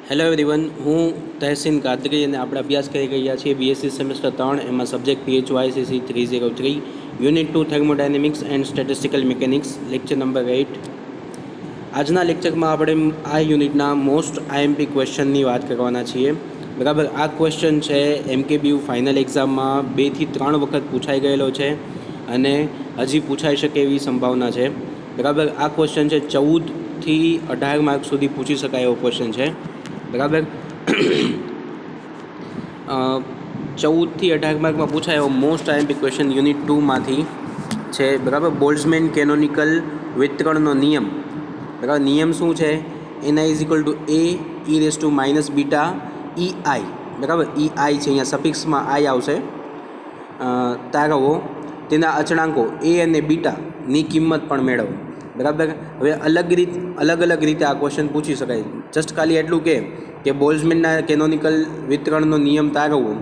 Hello everyone, હું તહેસીન કાદરી અને આપણે અભ્યાસ કરી રહ્યા છીએ બીએસસી સેમેસ્ટર 3 એમાં subject PHYCC 303 unit 2 thermodynamics and statistical mechanics lecture number 8. આજના લેક્ચરમાં આપણે આ યુનિટના મોસ્ટ IMP ક્વેશ્ચનની વાત કરવાના છીએ. બરાબર, આ ક્વેશ્ચન છે MKBU ફાઇનલ એક્ઝામમાં 2 થી 3 વખત પૂછાઈ ગયેલો છે અને હજી પૂછાઈ શકે એવી સંભાવના છે. બરાબર, આ ક્વેશ્ચન છે 14 થી 18 માર્ક સુધી પૂછી શકાય એવો ક્વેશ્ચન છે. બરાબર, 14 થી 18 માર્કમાં પૂછાય એવો મોસ્ટ IMP ક્વેશ્ચન યુનિટ 2માંથી છે. બરાબર, બોલ્ટ્ઝમેન કેનોનિકલ વિતરણનો નિયમ. બરાબર, નિયમ શું છે? Ni = a e⁻ beta ei. બરાબર, ei છે, અહીંયા સફિક્સમાં i આવશે. તારવો તેના અચળાંકો a અને બીટાની કિંમત પણ મેળવો. બરાબર, હવે અલગ અલગ રીતે આ ક્વેશ્ચન પૂછી શકાય. જસ્ટ ખાલી એટલું કે બોલ્ટ્ઝમેનના કેનોનિકલ વિતરણનો નિયમ તારવવો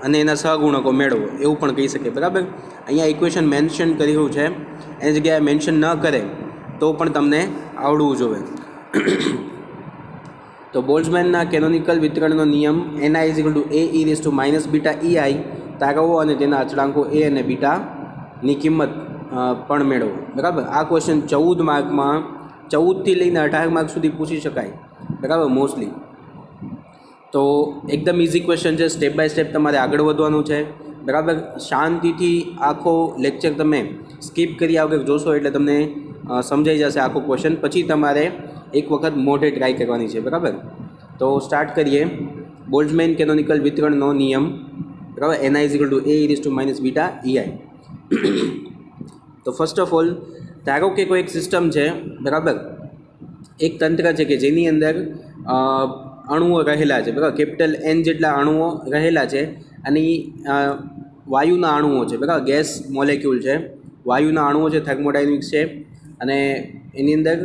અને એના સહગુણકો મેળવો, એવું પણ કહી શકે. બરાબર, અહીંયા ઇક્વેશન મેન્શન કર્યું છે, એની જગ્યાએ મેન્શન ન કરે તો પણ તમને આવડવું જોઈએ. તો બોલ્ટ્ઝમેનના કેનોનિકલ વિતરણનો નિયમ Ni = a e⁻ beta ei તારવો અને તેના અચળાંકો a અને બીટાની કિંમત પણ મેળવો. બરાબર, આ ક્વેશ્ચન 14 માર્કમાં 14 થી લઈને 18 માર્ક સુધી પૂછી શકાય. બરાબર, મોસ્ટલી તો એકદમ ઇઝી ક્વેશ્ચન છે. સ્ટેપ બાય સ્ટેપ તમારે આગળ વધવાનું છે. બરાબર, શાંતિથી આખો લેક્ચર તમે સ્કીપ કર્યા વગર જોશો એટલે તમને સમજાઈ જશે આખો ક્વેશ્ચન. પછી તમારે એક વખત મોઢે ટ્રાય કરવાની છે. બરાબર, તો સ્ટાર્ટ કરીએ. બોલ્ટ્ઝમેન કેનોનિકલ વિતરણનો નિયમ. બરાબર, Ni = a e⁻ beta ei. તો ફર્સ્ટ ઓફ ઓલ ધારો કે કોઈ એક સિસ્ટમ છે. બરાબર, એક તંત્ર છે કે જેની અંદર અણુઓ રહેલા છે. બરાબર, કેપિટલ N જેટલા અણુઓ રહેલા છે અને વાયુના અણુઓ છે. બરાબર, ગેસ મોલેક્યુલ છે, વાયુના અણુઓ છે, થર્મોડાયનેમિક્સ છે. અને એની અંદર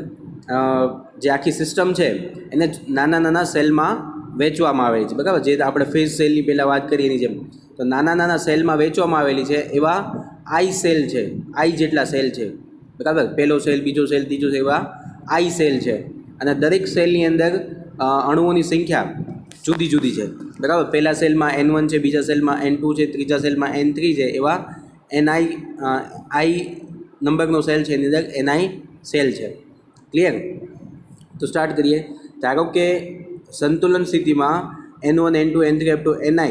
જે આખી સિસ્ટમ છે એને નાના નાના સેલમાં વેચવામાં આવેલી છે. બરાબર, જે આપણે ફેઝ સેલની પહેલાં વાત કરી એની જેમ. તો નાના નાના સેલમાં વેચવામાં આવેલી છે. એવા I સેલ છે, I જેટલા સેલ છે. બરાબર, પહેલો સેલ, બીજો સેલ, ત્રીજો સેલ, એવા I સેલ છે. અને દરેક સેલની અંદર અણુઓની સંખ્યા જુદી જુદી છે. બરાબર, પહેલા સેલમાં N1 છે, બીજા સેલમાં N2 છે, ત્રીજા સેલમાં N3 છે. એવા I નંબરનો સેલ છે, એની અંદર Ni સેલ છે. ક્લિયર? તો સ્ટાર્ટ કરીએ. ધારો કે સંતુલન સ્થિતિમાં N1 N2 N3 up two Ni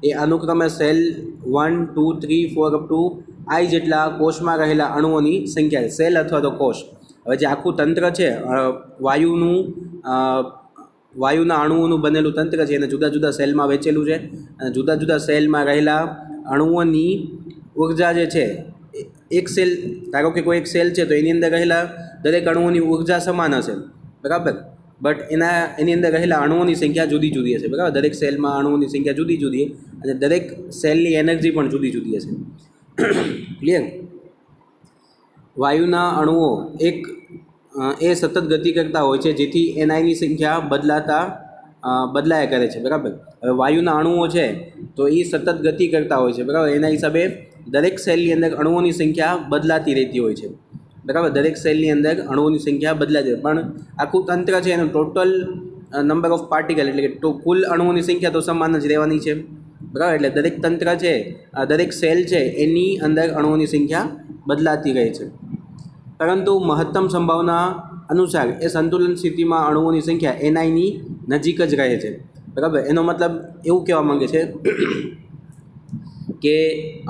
એ અનુક્રમે સેલ 1 2 3 4 અપ ટુ I જેટલા કોષમાં રહેલા અણુઓની સંખ્યા છે. સેલ અથવા તો કોષ. હવે જે આખું તંત્ર છે વાયુના અણુઓનું બનેલું તંત્ર છે એને જુદા જુદા સેલમાં વેચેલું છે. અને જુદા જુદા સેલમાં રહેલા અણુઓની ઉર્જા જે છે, એક સેલ, ધારો કે કોઈ એક સેલ છે તો એની અંદર રહેલા દરેક અણુઓની ઉર્જા સમાન હશે. બરાબર, બટ એની અંદર રહેલા અણુઓની સંખ્યા જુદી જુદી હશે. બરાબર, દરેક સેલમાં અણુઓની સંખ્યા જુદી જુદી અને દરેક સેલની એનર્જી પણ જુદી જુદી હશે. ક્લિયર? વાયુના અણુઓ એ સતત ગતિ કરતા હોય છે, જેથી Niની સંખ્યા બદલાયા કરે છે. બરાબર, હવે વાયુના અણુઓ છે તો એ સતત ગતિ કરતા હોય છે. બરાબર, એના હિસાબે દરેક સેલની અંદર અણુઓની સંખ્યા બદલાતી રહેતી હોય છે. બરાબર, દરેક સેલની અંદર અણુઓની સંખ્યા બદલાતી હોય, પણ આખું તંત્ર છે એનું ટોટલ નંબર ઓફ પાર્ટિકલ એટલે કે કુલ અણુઓની સંખ્યા તો સમાન જ રહેવાની છે. બરાબર, એટલે દરેક તંત્ર છે, દરેક સેલ છે એની અંદર અણુઓની સંખ્યા બદલાતી રહે છે. પરંતુ મહત્તમ સંભાવના અનુસાર એ સંતુલન સ્થિતિમાં અણુઓની સંખ્યા Niની નજીક જ રહે છે. બરાબર, એનો મતલબ એવું કહેવા માંગે છે કે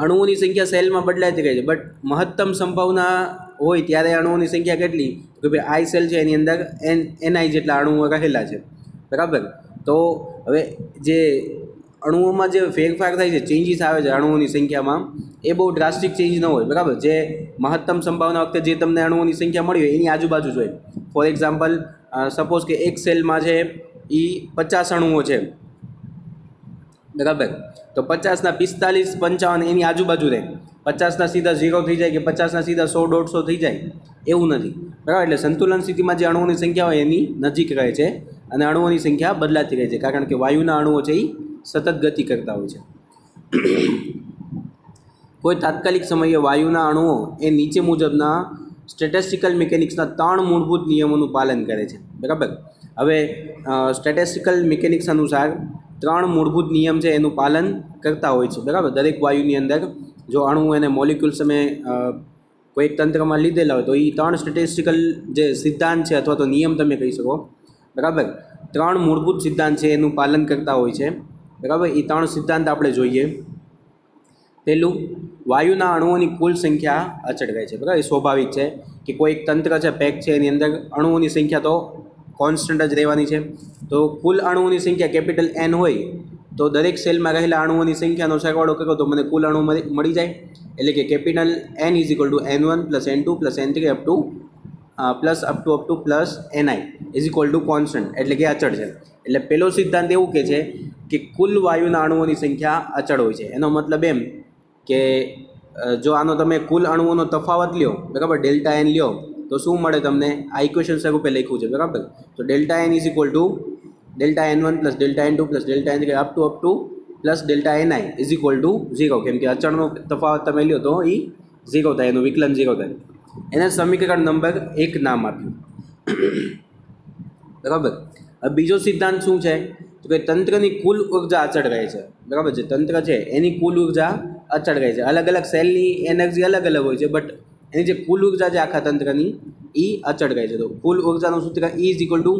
અણુઓની સંખ્યા સેલમાં બદલાતી રહે છે, બટ મહત્તમ સંભાવના હોય ત્યારે અણુઓની સંખ્યા કેટલી? તો ભાઈ I સેલ છે એની અંદર Ni જેટલા અણુઓ રહેલા છે. બરાબર, તો હવે જે અણુઓમાં જે ફેરફાર થાય છે, ચેન્જીસ આવે છે અણુઓની સંખ્યામાં, એ બહુ ડ્રાસ્ટિક ચેન્જ ન હોય. બરાબર, જે મહત્તમ સંભાવના વખતે જે તમને અણુઓની સંખ્યા મળી હોય એની આજુબાજુ જ હોય. ફોર એક્ઝામ્પલ, સપોઝ કે એક સેલમાં છે એ 50 અણુઓ છે. બરાબર, તો 50ના 45 55 એની આજુબાજુ રહે. 50ના સીધા 0 થઈ જાય કે 50ના સીધા 100 150 થઈ જાય એવું નથી. બરાબર, એટલે સંતુલન સ્થિતિમાં જે અણુઓની સંખ્યા હોય એની નજીક રહે છે અને અણુઓની સંખ્યા બદલાતી રહે છે, કારણ કે વાયુના અણુઓ છે એ સતત ગતિ કરતા હોય છે. કોઈ તાત્કાલિક સમયે વાયુના અણુઓ એ નીચે મુજબના સ્ટેટિસ્ટિકલ મિકેનિક્સના 3 મૂળભૂત નિયમોનું પાલન કરે છે, બરાબર. હવે સ્ટેટિસ્ટિકલ મિકેનિક્સ અનુસાર 3 મૂળભૂત નિયમ છે એનું પાલન કરતા હોય છે, બરાબર. દરેક વાયુની અંદર જો અણુ અને મોલિક્યુલ્સ અમે કોઈ એક તંત્રમાં લીધેલા હોય તો એ 3 સ્ટેટિસ્ટિકલ જે સિદ્ધાંત છે અથવા તો નિયમ તમે કહી શકો, બરાબર. 3 મૂળભૂત સિદ્ધાંત છે એનું પાલન કરતા હોય છે, બરાબર. એ 3 સિદ્ધાંત આપણે જોઈએ. પહેલું, વાયુના અણુઓની કુલ સંખ્યા અચળ રહે છે, બરાબર. એ સ્વાભાવિક છે કે કોઈ એક તંત્ર છે, પેક છે, એની અંદર અણુઓની સંખ્યા તો કોન્સ્ટન્ટ જ રહેવાની છે. તો કુલ અણુઓની સંખ્યા કેપિટલ એન હોય તો દરેક સેલમાં રહેલા અણુઓની સંખ્યાનો સરવાળો કરો તો મને કુલ અણુ મળી જાય. એટલે કે capital N is equal to N1 plus N2 plus N3 up to plus Ni is equal to constant, એટલે કે અચળ છે. એટલે પહેલો સિદ્ધાંત એવું કહે છે કે કુલ વાયુના અણુઓની સંખ્યા અચળ હોય છે. એનો મતલબ એમ કે જો આનો તમે કુલ અણુઓનો તફાવત લ્યો, બરાબર, ડેલ્ટા એન લ્યો તો શું મળે તમને? આ ઇક્વેશન સ્વરૂપે લખ્યું છે, બરાબર. તો delta N is equal to delta N1 plus delta N2 plus delta N3 up to plus delta Ni is equal to 0, કેમ કે અચળનો તફાવત તમે લ્યો તો એ 0 થાય, એનું વિકલન 0 થાય. એને સમીકરણ નંબર 1 નામ આપ્યું, બરાબર. હવે બીજો સિદ્ધાંત શું છે તો કે તંત્રની કુલ ઉર્જા અચળ રહે છે, બરાબર. જે તંત્ર છે એની કુલ ઉર્જા અચળ રહે છે. અલગ અલગ સેલની એનર્જી અલગ અલગ હોય છે, બટ એની જે કુલ ઉર્જા છે આખા તંત્રની એ અચળ રહે છે. તો કુલ ઉર્જાનું સૂત્ર E is equal to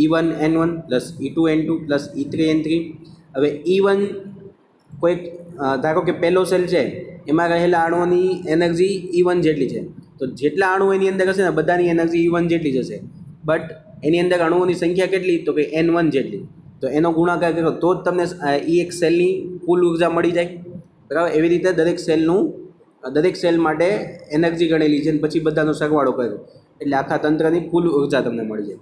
E1 N1 plus E2 N2 plus E3 N3. હવે E1 કોઈક ધારો કે પહેલો સેલ છે એમાં રહેલા અણુઓની એનર્જી E1 જેટલી છે, તો જેટલા અણુ એની અંદર હશે ને બધાની એનર્જી E1 જેટલી જ હશે. બટ એની અંદર અણુઓની સંખ્યા કેટલી? તો કે N1 જેટલી. તો એનો ગુણાકાર કરો તો જ તમને એક સેલની કુલ ઉર્જા મળી જાય, બરાબર. એવી રીતે દરેક સેલ માટે એનર્જી ગણેલી છે અને પછી બધાનો સરવાળો કર્યો એટલે આખા તંત્રની કુલ ઉર્જા તમને મળી જાય,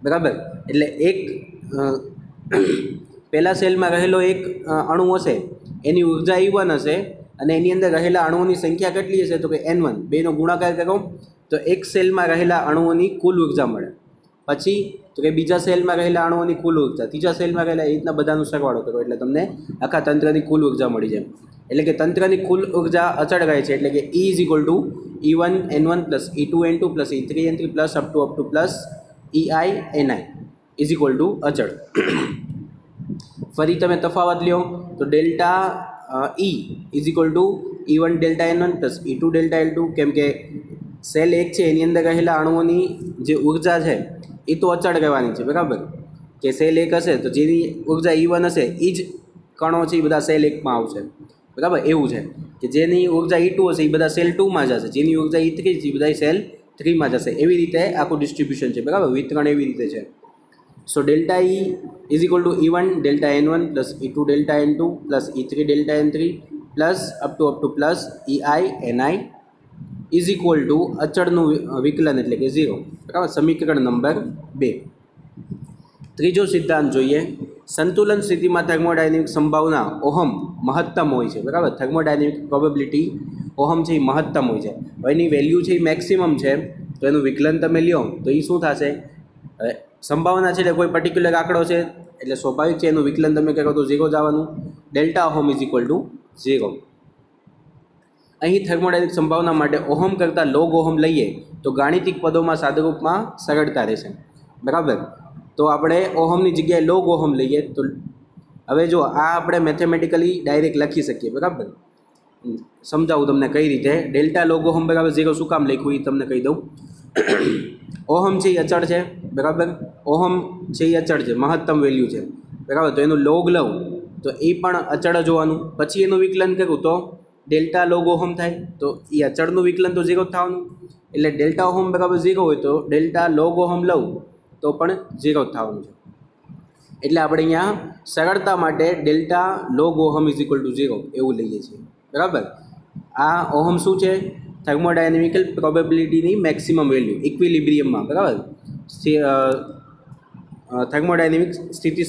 બરાબર. એટલે એક પહેલા સેલમાં રહેલો એક અણુ હશે એની ઉર્જા E1 હશે અને એની અંદર રહેલા અણુઓની સંખ્યા કેટલી હશે? તો કે N1. બેનો ગુણાકાર કરો તો એક સેલમાં રહેલા અણુઓની કુલ ઉર્જા મળે. પછી તો કે બીજા સેલમાં રહેલા અણુઓની કુલ ઉર્જા, ત્રીજા સેલમાં રહેલા, એ રીતના બધાનો સરવાળો કરો એટલે તમને આખા તંત્રની કુલ ઉર્જા મળી જાય. એટલે કે તંત્રની કુલ ઉર્જા અચળ રહે છે. એટલે કે E is equal to E1 N1 plus E2 N2 plus E3 N3 plus up to plus EI Ni is equal two અચળ. ફરી તમે તફાવત લ્યો તો delta E is equal to E1 delta N1 plus E2 delta L2, કેમ કે cell 1 છે એની અંદર રહેલા અણુઓની જે ઉર્જા છે એ તો અચળ રહેવાની છે, બરાબર. કે સેલ 1 હશે તો જેની ઉર્જા E1 હશે એ જ કણો છે એ બધા સેલ 1માં આવશે, બરાબર. એવું છે કે જેની ઉર્જા E2 હશે એ બધા સેલ 2માં જશે, જેની ઉર્જા E3 છે એ બધા સેલ 3માં જશે. એવી રીતે આખું ડિસ્ટ્રીબ્યુશન છે, બરાબર. વિતરણ એવી રીતે છે. So delta E is equal to E1 delta N1 plus E2 delta N2 plus E3 delta N3 plus up to plus EI Ni is equal to અચળનું વિકલન એટલે કે 0, બરાબર. સમીકરણ નંબર 2. ત્રીજો સિદ્ધાંત જોઈએ. સંતુલન સ્થિતિમાં થર્મોડાયનેમિક સંભાવના ઓહમ મહત્તમ હોય છે, બરાબર. થર્મોડાયનેમિક પ્રોબેબિલિટી ઓહમ છે એ મહત્તમ હોય છે. હવે એની વેલ્યુ છે એ મેક્સિમમ છે, તો એનું વિકલન તમે લ્યો તો એ શું થશે? સંભાવના છે એટલે કોઈ પર્ટિક્યુલર આંકડો છે એટલે સ્વાભાવિક છે એનું વિકલન તમે કરો તો 0 જ આવવાનું. Delta ohm is equal to 0. અહીં થર્મોડાયનેમિક સંભાવના માટે ઓહમ કરતાં લોગ ઓહમ લઈએ તો ગાણિતિક પદોમાં સાદુરૂપમાં સરળતા રહેશે, બરાબર. તો આપણે ઓહમની જગ્યાએ લોગ ઓહમ લઈએ તો હવે જો આ આપણે મેથેમેટિકલી ડાયરેક્ટ લખી શકીએ, બરાબર. સમજાવું તમને કઈ રીતે. ડેલ્ટા લોગ ઓહમ બરાબર 0 શું કામ લખ્યું એ તમને કહી દઉં. ઓહમ છે એ અચળ છે, બરાબર. ઓહમ છે એ અચળ છે, મહત્તમ વેલ્યુ છે, બરાબર. તો એનું લોગ લઉં તો એ પણ અચળ જ હોવાનું. પછી એનું વિકલન કરું તો ડેલ્ટા લોગ ઓહમ થાય, તો એ અચળનું વિકલન તો 0 થવાનું. એટલે ડેલ્ટા ઓહમ બરાબર 0 હોય તો ડેલ્ટા લોગ ઓહમ લઉં તો પણ 0 થવાનું છે. એટલે આપણે અહીંયા સરળતા માટે delta log ohm is equal to 0 એવું લઈએ છીએ, બરાબર. આ ઓહમ શું છે? થર્મોડાયનેમિકલ પ્રોબેબિલિટીની મેક્સિમમ વેલ્યુ ઇક્વિલિબ્રિયમમાં, બરાબર. થર્મોડાયનેમિક સ્થિતિ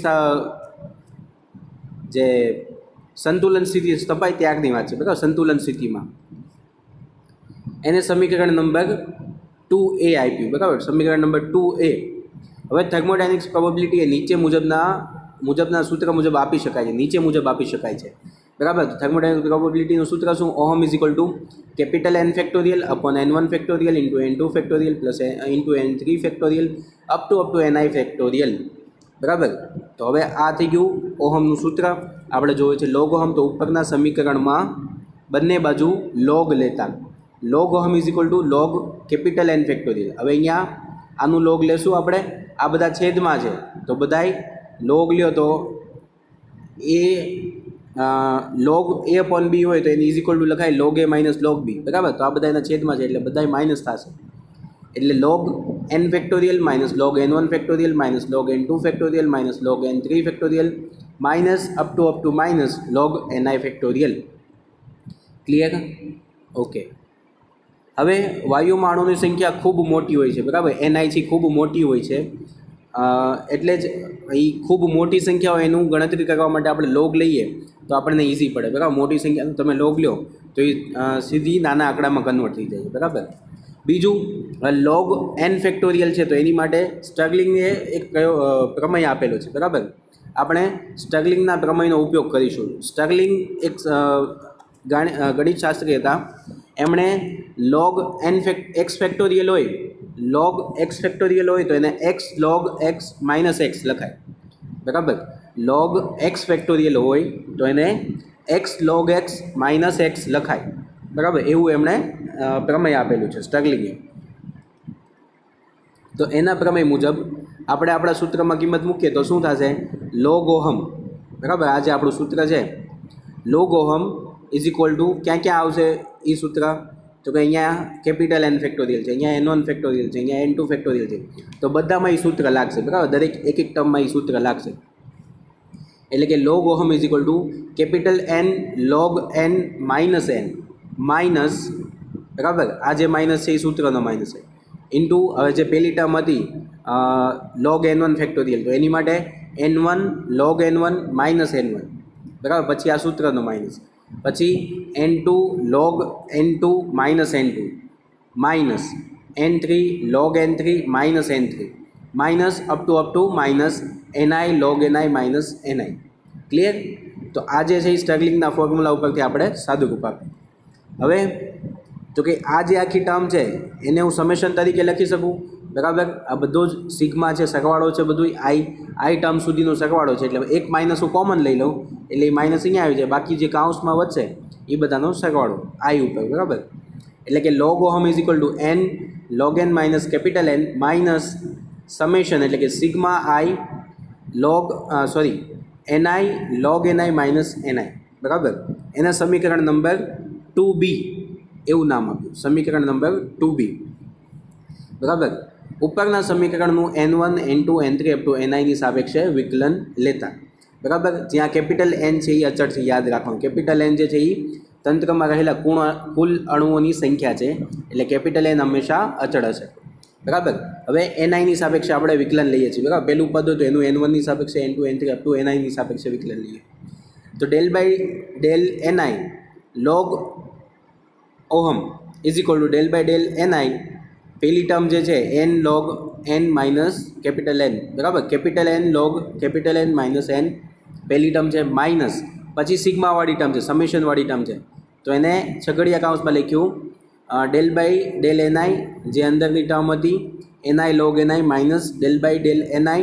જે સંતુલન સ્થિતિ સ્થપાય ત્યારની વાત છે, બરાબર. સંતુલન સ્થિતિમાં એને સમીકરણ નંબર 2A આપ્યું, બરાબર. સમીકરણ નંબર 2A. હવે થર્મોડાયનેમિક્સ પ્રોબેબિલિટી એ નીચે મુજબના સૂત્ર મુજબ આપી શકાય છે, નીચે મુજબ આપી શકાય છે. बराबर। तो थर्मोडायनेमिक प्रोबेबिलिटी सूत्र शू ohm is equal to capital N factorial upon N1 factorial into N2 factorial plus into N3 factorial up to NI factorial. बराबर। तो हवे आ थी गयुं ओहमनुं सूत्र। आपणे जोयुं छे लॉग ओहम। तो उपरना समीकरणमां बंने बाजू लॉग लेता log ohm is equal to log capital N factorial. हवे अहींया आनुं लॉग लेशुं आपणे। आ बधा छेदमां छे तो बधाय लॉग ल्यो तो ए लॉग ए अपॉन बी होय तो एनी इज इक्वल टू लखाय log A minus log B. बराबर। तो आ बधायना छेदमां छे एटले बधाय माइनस थशे एटले log N factorial minus log N1 factorial minus log N2 factorial minus log N3 factorial minus up to minus log NI factorial. Clear? Okay. हवे वायुमाणुनी संख्या खूब मोटी होय छे। बराबर। NI थी खूब मोटी होय छे एटले ज ई खूब मोटी संख्या होय एनुं गणतरी करवा माटे आपणे लॉग लईए तो आपणे इजी पड़े। बराबर। मोटी संख्या तमे लॉग लो तो ये सीधी नाना आंकड़ामां कन्वर्ट थई जाय। बराबर। बीजू लॉग N फैक्टोरियल है तो एनी माटे स्ट्रगलिंगे एक कयो प्रमेय आपेलो है। बराबर। आपणे स्ट्रगलिंगना प्रमेयनो उपयोग करीशुं। स्ट्रगलिंग एक गणितशास्त्री हता। एमणे लॉग एक्स फैक्टोरियल होय लॉग एक्स फैक्टोरियल होय तो एने x log x minus x लखाय। बराबर। लॉग एक्स फैक्टोरियल होय तो एने x log x minus x लखाय। बराबर। एवं एमणे प्रमेय आपेलू है स्ट्रगलिंगे। तो एना प्रमेय मुजब आपणे आपणा सूत्रमां किंमत मूकीए तो शुं थशे लॉग ओहम। बराबर। आज आपणुं सूत्र है log ohm is equal to क्या क्या आवशे ई सूत्र तो कि अहींया कैपिटल N फैक्टोरियल है अहींया N1 फैक्टोरियल है अहींया N2 फैक्टोरियल है तो बधामां ई सूत्र लागशे। बराबर। दरेक एक एक टर्ममां ई सूत्र लागशे एटले कि log ohm is equal to capital N log N minus N minus. बराबर। आ जे माइनस है सूत्रनो माइनस है इंटू हवे जे पहली टर्म थी लॉग N1 फैक्टोरियल तो एनी माटे N1 log N1 minus N1। बराबर। पछी आ सूत्रनो माइनस पछी N2 log N2 minus N2 minus N3 log N3 minus N3 minus up to minus NI log NI minus NI। Clear? तो आज है स्ट्रगलिंगना formula उपरथी आपणे सादुरूप आपीए। हवे तो कि आ जे आखी टर्म है एने हूँ समेशन तरीके लखी सकूँ। बराबर। आ बधो ज सिग्मा है सरवाड़ो है बधुं आई टर्म सुधीनो सरवाड़ो है एटले एक माइनस हूँ कॉमन लई लऊँ एटले माइनस अहींया आवी जाय बाकी जे काउंसमां वधशे ए बधानो सरवाड़ो आई उपर। बराबर। एटले कि log ohm is equal to N log N minus capital N minus summation एटले कि sigma I log NI log NI minus NI। बराबर। एना समीकरण नंबर 2B एवं नाम आप्युं समीकरण नंबर 2B। बराबर। उपरना समीकरणनुं N1 N2 N3 up to NI नी सापेक्षे विकलन लेता। बराबर। ज्यां कैपिटल N है ये अचळ छे याद राखवानुं। कैपिटल N जे छे ई तंत्रमां रहेला कुल अणुओनी संख्या है एटले कैपिटल N हमेशा अचळ हशे। बराबर। हवे NI नी सापेक्षे आपणे विकलन लईए छीए। बराबर। पहेलुं पद होय तो एनुं N1 नी सापेक्षे N2 N3 up to NI नी सापेक्षे विकलन लईए तो del by del NI log ohm is equal to del by del NI पहली टर्म जे है N log N minus capital N। बराबर। Capital N log capital N minus N पहली टर्म है माइनस पछी सिग्मा वाली टर्म है summation वाली टर्म है तो एने छगड़िया काउंस में लख्यू डेल बाय डेल NI जे अंदरनी टर्म थी NI log NI minus del by del NI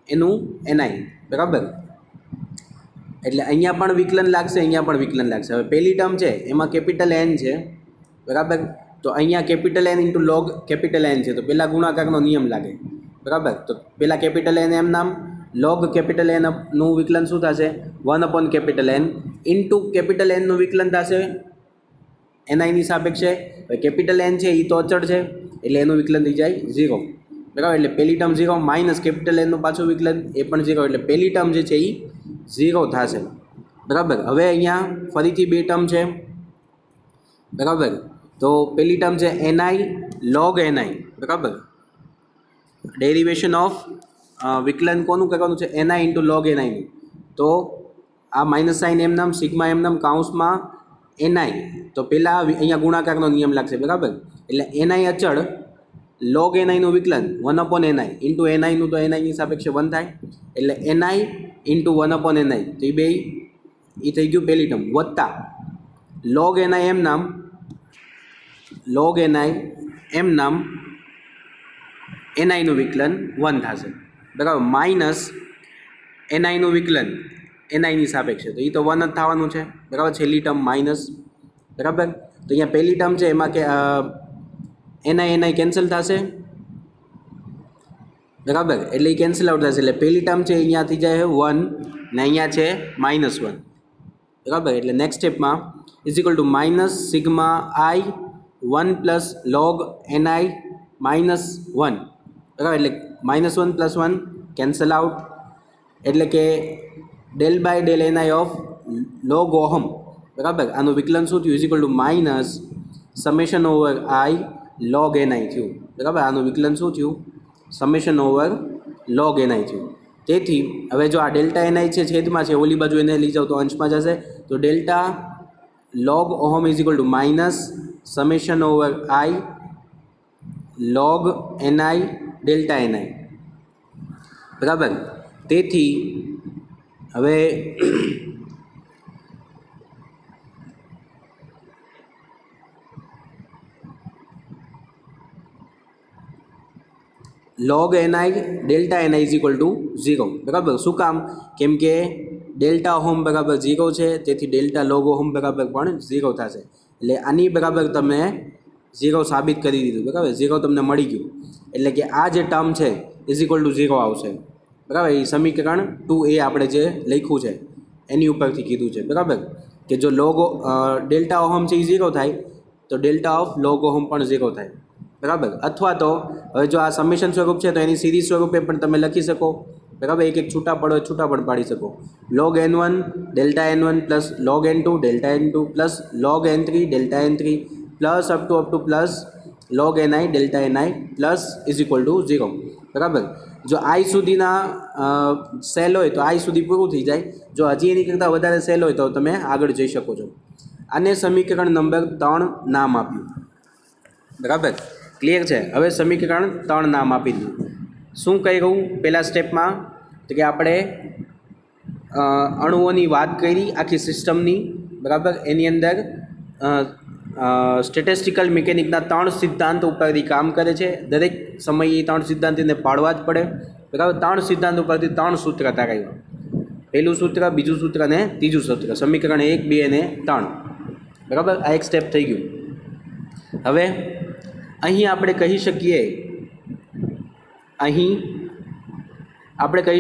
एनु NI। बराबर। एटले अहींया पण विकलन लागशे अहींया पण विकलन लागशे। हवे पहली टर्म है एमां कैपिटल N है। बराबर। तो अहींया capital N into log capital N है तो पहला गुणाकारनो नियम लागे। बराबर। तो पहला कैपिटल N एम नाम लॉग कैपिटल N नु विकलन शुं थशे 1 upon capital N into capital N नु विकलन थशे NI नी सापेक्षे। कैपिटल N है ये तो अचळ है एटले एनुं विकलन थई जाय 0। बराबर। एटले पहली टर्म 0 माइनस कैपिटल N नु पाछुं विकलन ए पण 0 एटले पहली टर्म जे छे ई 0 थशे। बराबर। हवे अहींया फरीथी बे टर्म है। बराबर। तो पहली टर्म है NI लॉग NI। बराबर। डेरिवेशन ऑफ विकलन कोनु करवानुं छे NI इंटू लॉग NI नुं तो आ माइनस साइन एम नाम सिग्मा एम नाम काउंस में NI तो पहला अहींया गुणाकारनो नियम लागशे। बराबर। एटले NI अचळ लॉग NI नुं विकलन 1 अपॉन NI इंटू NI नुं तो NI नी सापेक्षे 1 थाय एटले NI इंटू 1 अपॉन NI तो ये बे એ થઈ ગયું પહેલી ટર્મ વત્તા log ni એમ નામ ni નું વિકલન 1 થશે બરાબર માઇનસ ni નું વિકલન ni ની સાપેક્ષે તો એ તો 1 જ થવાનું છે બરાબર છેલ્લી ટર્મ માઇનસ બરાબર તો અહીંયા પહેલી ટર્મ છે એમાં કે ni કેન્સલ થશે બરાબર એટલે એ કેન્સલ આઉટ થશે એટલે પહેલી ટર્મ છે અહીંયા થઈ જાય 1 ને અહીંયા છે -1 બરાબર એટલે નેક્સ્ટ સ્ટેપમાં is equal to minus sigma i 1 plus log ni -1 બરાબર એટલે -1 + 1 કેન્સલ આઉટ એટલે કે del by del ni of log ohm બરાબર આનું વિકલન શું થયું is equal to minus summation over i log ni થયું બરાબર આનું વિકલન શું થયું સમેશન ઓવર log ni થયું તેથી હવે જો આ ડેલ્ટા ni છે છેદમાં છે ઓલી બાજુ એને લઈ જાઓ તો અંશમાં જશે તો delta log ohm is equal to minus summation over i log ni delta ni બરાબર તેથી હવે log ni delta ni is equal to 0 બરાબર શું કામ કેમ કે ડેલ્ટા ઓહમ બરાબર 0 છે તેથી ડેલ્ટા log ઓહમ બરાબર પણ 0 થશે એટલે આની બરાબર તમે 0 સાબિત કરી દીધું બરાબર 0 તમને મળી ગયું એટલે કે આ જે ટર્મ છે ઇઝ ઇક્વલ ટુ 0 આવશે બરાબર એ સમીકરણ 2a આપણે જે લખ્યું છે એની ઉપરથી કીધું છે બરાબર કે જો ડેલ્ટા ઓહમ છે એ 0 થાય તો ડેલ્ટા ઓફ log ઓહમ પણ 0 થાય બરાબર અથવા તો હવે જો આ સમેશન સ્વરૂપ છે તો એની સિરીઝ સ્વરૂપે પણ તમે લખી શકો બરાબર એક છૂટા પડો છૂટા પણ પાડી શકો log n1 delta n1 plus log n2 delta n2 plus log n3 delta n3 plus up to plus log ni delta ni plus is equal to 0 બરાબર જો i સુધીના સેલ હોય તો i સુધી પૂરું થઈ જાય જો હજી એની કરતાં વધારે સેલ હોય તો તમે આગળ જઈ શકો છો આને સમીકરણ નંબર 3 નામ આપ્યું બરાબર ક્લિયર છે હવે સમીકરણ 3 નામ આપી દીધું શું કર્યું પહેલા સ્ટેપમાં તો કે આપણે અણુઓની વાત કરી આખી સિસ્ટમની બરાબર એની અંદર સ્ટેટિસ્ટિકલ મિકેનિકના 3 સિદ્ધાંત ઉપરથી કામ કરે છે દરેક સમયે 3 સિદ્ધાંત એને પાડવા જ પડે બરાબર 3 સિદ્ધાંત ઉપરથી 3 સૂત્ર તારાવ્યા પહેલું સૂત્ર બીજું સૂત્ર અને ત્રીજું સૂત્ર સમીકરણ 1 2 અને 3 બરાબર આ એક સ્ટેપ થઈ ગયું હવે અહીં આપણે કહી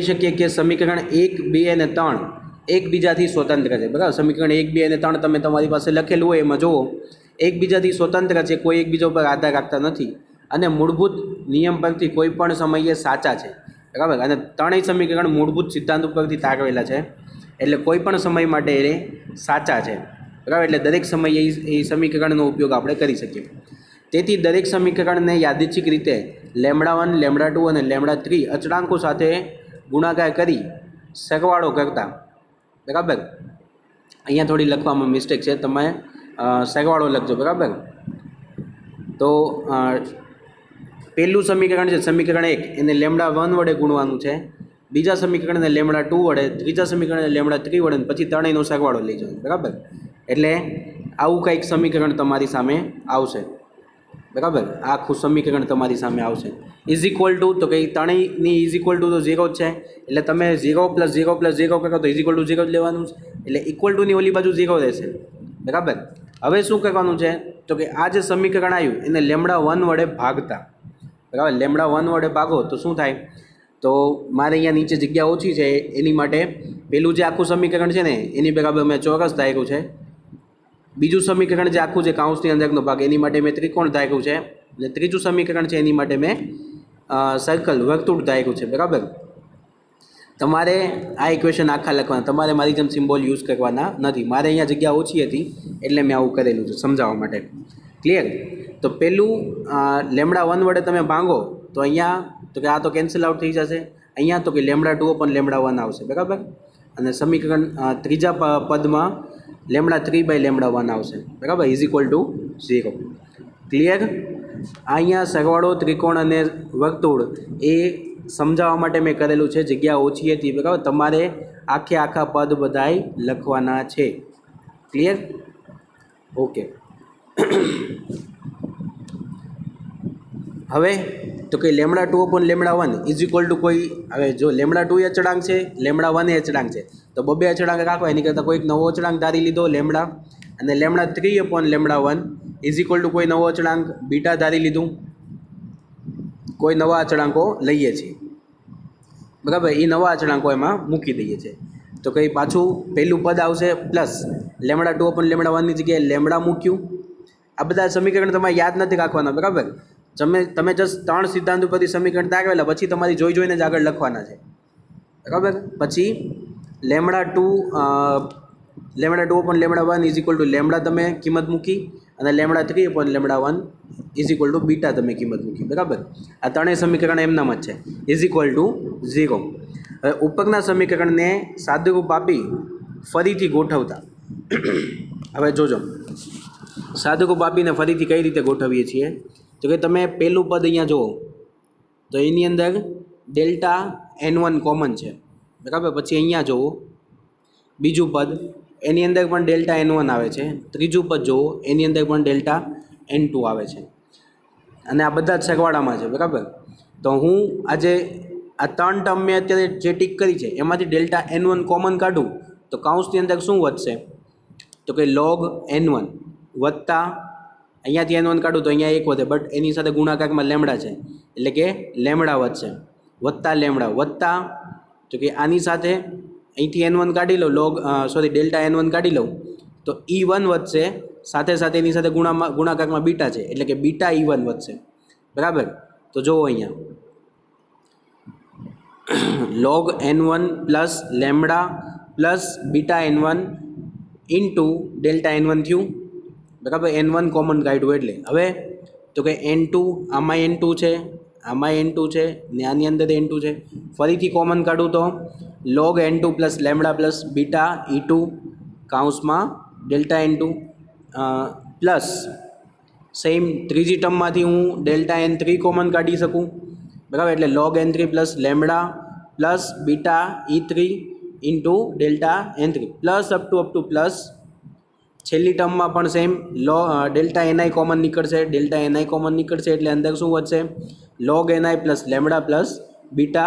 શકીએ કે સમીકરણ 1 2 અને 3 એકબીજાથી સ્વતંત્ર છે બરાબર સમીકરણ 1 2 અને 3 તમે તમારી પાસે લખેલું હોય એમાં જુઓ એકબીજાથી સ્વતંત્ર છે કોઈ એકબીજા ઉપર આધાર રાખતા નથી અને મૂળભૂત નિયમ પરથી કોઈ પણ સમયે સાચા છે બરાબર અને ત્રણેય સમીકરણ મૂળભૂત સિદ્ધાંત ઉપરથી તારવેલા છે એટલે કોઈ પણ સમય માટે એ સાચા છે બરાબર એટલે દરેક સમયે એ સમીકરણનો ઉપયોગ આપણે કરી શકીએ તેથી દરેક સમીકરણને યાદચ્છિક રીતે λ1 λ2 અને λ3 અચળાંકો સાથે ગુણાકાર કરી સરવાળો કરતા બરાબર અહીંયા થોડી લખવામાં મિસ્ટેક છે તમે સરવાળો લખજો બરાબર તો પહેલું સમીકરણ છે સમીકરણ 1 એને λ1 વડે ગુણવાનું છે બીજા સમીકરણને λ2 વડે ત્રીજા સમીકરણને λ3 વડે પછી ત્રણેયનો સરવાળો લઈ જવાનો બરાબર એટલે આવું કંઈક સમીકરણ તમારી સામે આવશે બરાબર આખું સમીકરણ તમારી સામે આવશે ઇઝ ઇક્વલ ટુ તો કંઈ ત્રણેયની ઇઝ ઇક્વલ ટુ તો 0 જ છે એટલે તમે 0 + 0 + 0 કરો તો ઇઝ ઇક્વલ ટુ 0 જ લેવાનું છે એટલે ઇક્વલ ટુની ઓલી બાજુ 0 રહેશે બરાબર હવે શું કરવાનું છે તો કે આ જે સમીકરણ આવ્યું એને λ1 વડે ભાગતા બરાબર λ1 વડે ભાગો તો શું થાય તો મારે અહીંયા નીચે જગ્યા ઓછી છે એની માટે પેલું જે આખું સમીકરણ છે ને એની બરાબર મેં ચોરસ ધાર્યું છે બીજું સમીકરણ જે આખું છે કાઉન્સની અંદરનો ભાગ એની માટે મેં ત્રિકોણ ધાર્યું છે અને ત્રીજું સમીકરણ છે એની માટે મેં સર્કલ વર્તુળ ધાર્યું છે બરાબર તમારે આ ઇક્વેશન આખા લખવાના તમારે મારી જેમ સિમ્બોલ યુઝ કરવાના નથી મારે અહીંયા જગ્યા ઓછી હતી એટલે મેં આવું કરેલું છે સમજાવવા માટે ક્લિયર તો પેલું λ1 વડે તમે ભાંગો તો અહીંયા તો કે આ તો કેન્સલ આઉટ થઈ જશે અહીંયા તો કે λ2 પણ λ1 આવશે બરાબર અને સમીકરણ ત્રીજા પદમાં λ3/λ1 આવશે બરાબર ઇઝ ઇક્વલ ટુ 0 ક્લિયર અહીંયા સરવાળો ત્રિકોણ અને વર્તુળ એ સમજાવવા માટે મેં કરેલું છે જગ્યા ઓછી હતી બરાબર તમારે आखे आखा पद बधाई लखवाना छे। क्लियर? ओके। हवे तो कि λ2/λ1 इज इक्वल टू कोई हवे जो λ2 अचळांक है λ1 अचळांक है तो बबे अचळांक राखवा एनी करता कोई नवो अचळांक धारी लीधो लेमड़ा अने λ3/λ1 इज इक्वल टू कोई नवो अचळांक बीटा धारी लीधुं। कोई नवा अचळांको लईए छीए बराबर ए नवा अचळांको एमां मूकी दईए छीए तो कई पाछुं पहेलुं पद आवशे प्लस λ2/λ1 ની જગ્યાએ લેમડા મૂક્યું। आ बधा समीकरण तमारे याद नहीं राखवाना बराबर। તમે જસ્ટ 3 સિદ્ધાંત ઉપરથી સમીકરણ તારવેલા પછી તમારી જોઈ જોઈને જ આગળ લખવાના છે બરાબર। પછી λ2/λ1 ઇઝ ઇક્વલ ટુ લેમડા તમે કિંમત મૂકી અને λ3/λ1 ઇઝ ઇક્વલ ટુ બીટા તમે કિંમત મૂકી બરાબર। આ ત્રણેય સમીકરણ એમનામ જ છે ઇઝ ઇક્વલ ટુ 0। હવે ઉપરના સમીકરણને સાદુરૂપ આપી ફરીથી ગોઠવતા હવે જોજો સાદુરૂપ આપીને ફરીથી કઈ રીતે ગોઠવીએ છીએ तो कि तमे पहलू पद अहींया जुओ तो एनी अंदर Δn1 कॉमन है बराबर। पछी अहींया जुओ बीजू पद एनी अंदर पण Δn1 आवे छे। त्रीजू पद जुओ एनी अंदर पण Δn2 आवे छे अने आ बधा ज सरवाळामां छे बराबर। तो हूँ आजे आ 3 टर्म में अत्यारे जे टीक करी छे एमांथी Δn1 कॉमन काढूँ तो काउंसनी अंदर शुं वधशे तो कि log n1 वत्ता अहींयाथी n1 काढूँ तो अहींया 1 वधे बट एनी साथे गुणाकारमां लेमड़ा छे एटले के लेमड़ा वधशे वत्ता लेमड़ा वत्ता तो कि आनी साथे અહીંથી n1 કાઢી લો Δn1 કાઢી લો તો e1 વધશે સાથે સાથે એની સાથે ગુણાકારમાં બીટા છે એટલે કે બીટા e1 વધશે બરાબર। તો જુઓ અહીંયા log n1 plus lambda plus beta n1 into Δn1 થયું बराबर। n1 कॉमन काढ્યું એટલે હવે તો કે n2 આમાં n2 છે આમાં n2 છે ને આની અંદર n2 છે ફરીથી कॉमन કાઢું तो log n2 plus lambda plus beta e2 काउंसमां Δn2 प्लस सेम त्रीजी टर्ममांथी हूँ Δn3 कॉमन काढी सकूँ बराबर। એટલે log n3 plus lambda plus beta e3 into Δn3 plus up to plus छेल्ली टर्म में पण सेम Δni कॉमन निकळशे Δni कॉमन निकळशे एटले अंदर शुं वधशे log ni plus lambda plus beta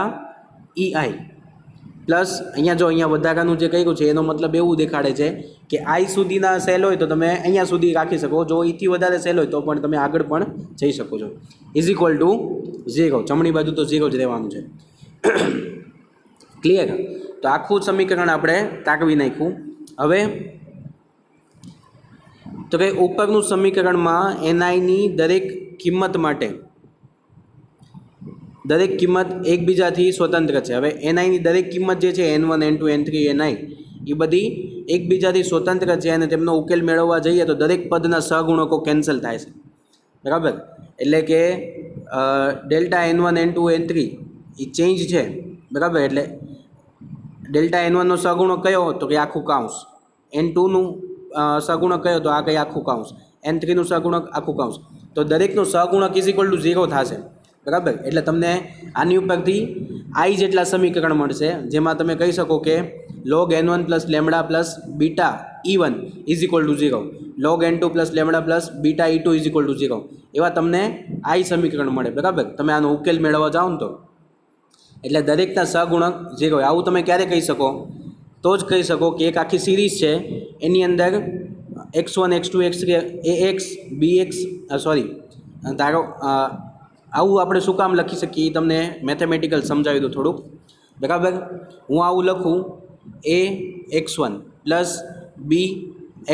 ei plus अहींया जो अहींया वधारानुं जे कर्युं छे एनो मतलब एवुं देखाड़े छे कि आई सुधीना सेल होय तो तमे अहींया सुधी राखी शको जो ईथी वधारे सेल होय तो पण तमे आगळ पण जई शको छो इज इक्वल टू 0 जमणी बाजू तो 0 ज रहेवानुं छे। क्लियर? तो आखुं समीकरण आपणे ताकवी नाख्युं। हवे तो कि उपरनुं समीकरणमां ni नी दरेक किंमत माटे दरेक किंमत एकबीजाथी स्वतंत्र है। हवे ni नी दरेक किंमत जे छे n1 n2 n3 ni ए बधी एकबीजाथी स्वतंत्र है अने तेमनो उकेल मेळववा जईए तो दरेक पदना सहगुणको केन्सल थाय छे बराबर। एटले के Δn1 n2 n3 ए चेन्ज है बराबर। एटले Δn1 नो सहगुणक कयो तो कि आखुं काउंस n2 नु सहगुणक कयो तो आ कई आखुं काउंस n3 नु सहगुणक आखुं काउंस तो दरेकनो सहगुणक इज इक्वल टू 0 थशे बराबर। एटले तमने आनी उपरथी आई जेटला समीकरण मळशे जेमां तमे कही शको कि log n1 plus lambda plus beta e1 is equal to 0 log n2 plus lambda plus beta e2 is equal to 0 एवा तमने आई समीकरण मळे बराबर। तमे आनो उकेल मेळववा जाओ तो एटले दरेकना सहगुणक 0 आवुं तमे क्यारे कही शको तो ज कही शको कि एक आखी सीरीज है एनी अंदर x1 x2 x3 ax bx sorry धारो आવું આપણે શું કામ લખી શકીએ તમને મેથેમેટિકલ સમજાવી દઉં થોડુંક બરાબર। હું આવું લખું a x1 plus b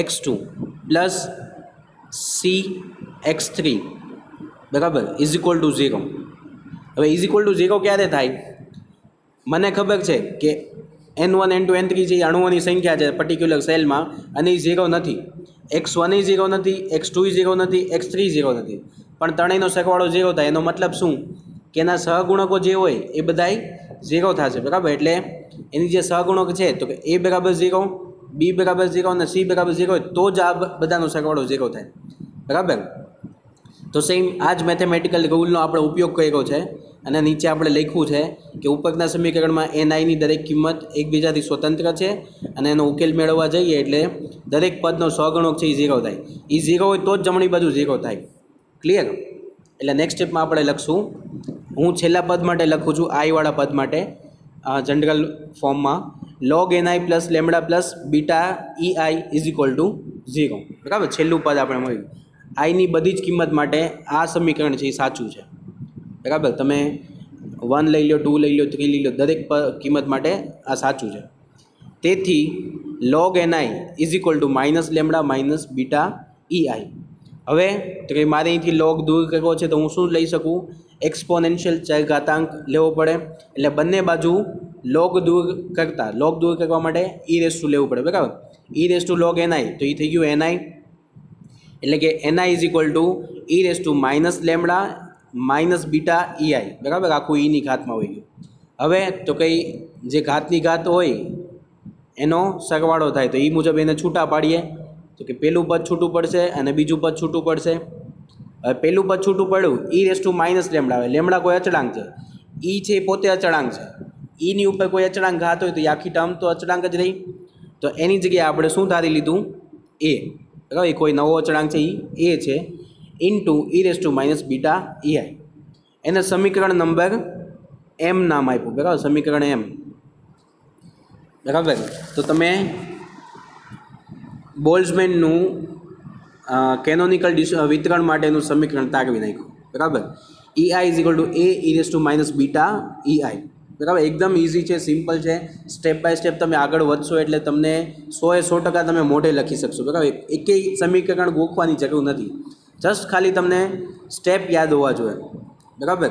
x2 plus c x3 બરાબર ઇઝ ઇક્વલ ટુ 0। હવે ઇઝ ઇક્વલ ટુ 0 ક્યારે થાય મને ખબર છે કે n1 n2 n3 જે અણુઓની સંખ્યા છે પર્ટિક્યુલર સેલમાં અને એ 0 નથી x1 એ 0 નથી x2 એ 0 નથી x3 0 નથી પણ ત્રણેયનો સરવાળો 0 થાય એનો મતલબ શું કે એના સહગુણકો જે હોય એ બધાય 0 થશે બરાબર। એટલે એની જે સહગુણક છે તો કે a બરાબર 0 b બરાબર 0 અને c બરાબર 0 હોય તો જ આ બધાનો સરવાળો 0 થાય બરાબર। તો સેમ આ જ મેથેમેટિકલ રૂલનો આપણે ઉપયોગ કર્યો છે અને નીચે આપણે લખ્યું છે કે ઉપરના સમીકરણમાં એનઆઈની દરેક કિંમત એકબીજાથી સ્વતંત્ર છે અને એનો ઉકેલ મેળવવા જઈએ એટલે દરેક પદનો સહગુણક છે એ 0 થાય. એ 0 હોય તો જ જમણી બાજુ 0 થાય. ક્લિયર? એટલે નેક્સ્ટ સ્ટેપમાં આપણે લખશું, હું છેલ્લા પદ માટે લખું છું, આઈવાળા પદ માટે જનરલ ફોર્મમાં log ni plus lambda plus beta EI is equal to 0. બરાબર, છેલ્લું પદ આપણે મળ્યું. આઈની બધી જ કિંમત માટે આ સમીકરણ છે એ સાચું છે. બરાબર, તમે 1 લઈ લો, 2 લઈ લો, 3 લઈ લો, દરેક કિંમત માટે આ સાચું છે. તેથી log ni is equal to minus lambda minus beta EI. હવે તો કે મારે અહીંથી લોગ દૂર કરવો છે તો હું શું લઈ શકું? એક્સપોનેન્શિયલ ચરઘાતાંક લેવો પડે. એટલે બંને બાજુ લોગ દૂર કરવા માટે e⁻ લેવું પડે. બરાબર, e⁻log ni તો એ થઈ ગયું ni, એટલે કે ni is equal two e minus lambda minus beta EI. બરાબર, આખું ઈની ઘાતમાં હોય ગયું. હવે તો કંઈ જે ઘાતની ઘાત હોય એનો સરવાળો થાય તો એ મુજબ એને છૂટા પાડીએ તો કે પહેલું પદ છૂટું પડશે અને બીજું પદ છૂટું પડશે. હવે પહેલું પદ છૂટું પડ્યું e માઇનસ લેમડા. હવે લેમડા કોઈ અચળાંક છે, ઈ છે એ પોતે અચળાંક છે. ઈની ઉપર કોઈ અચળાંક ઘાત હોય તો એ આખી ટર્મ તો અચળાંક જ રહી. તો એની જગ્યાએ આપણે શું ધારી લીધું? એ. બરાબર, કોઈ નવો અચળાંક છે એ છે into e minus beta EI. એને સમીકરણ નંબર એમ નામ આપ્યું. બરાબર, સમીકરણ એમ. બરાબર, તો તમે બોલ્ટ્ઝમેનનું કેનોનિકલ વિતરણ માટેનું સમીકરણ તારવી નાખ્યું. બરાબર, EI is equal two a minus beta EI. બરાબર, એકદમ ઇઝી છે, સિમ્પલ છે. સ્ટેપ બાય સ્ટેપ તમે આગળ વધશો એટલે તમને 100% તમે મોઢે લખી શકશો. બરાબર, એકેય સમીકરણ ગોખવાની જરૂર નથી, જસ્ટ ખાલી તમને સ્ટેપ યાદ હોવા જોઈએ. બરાબર,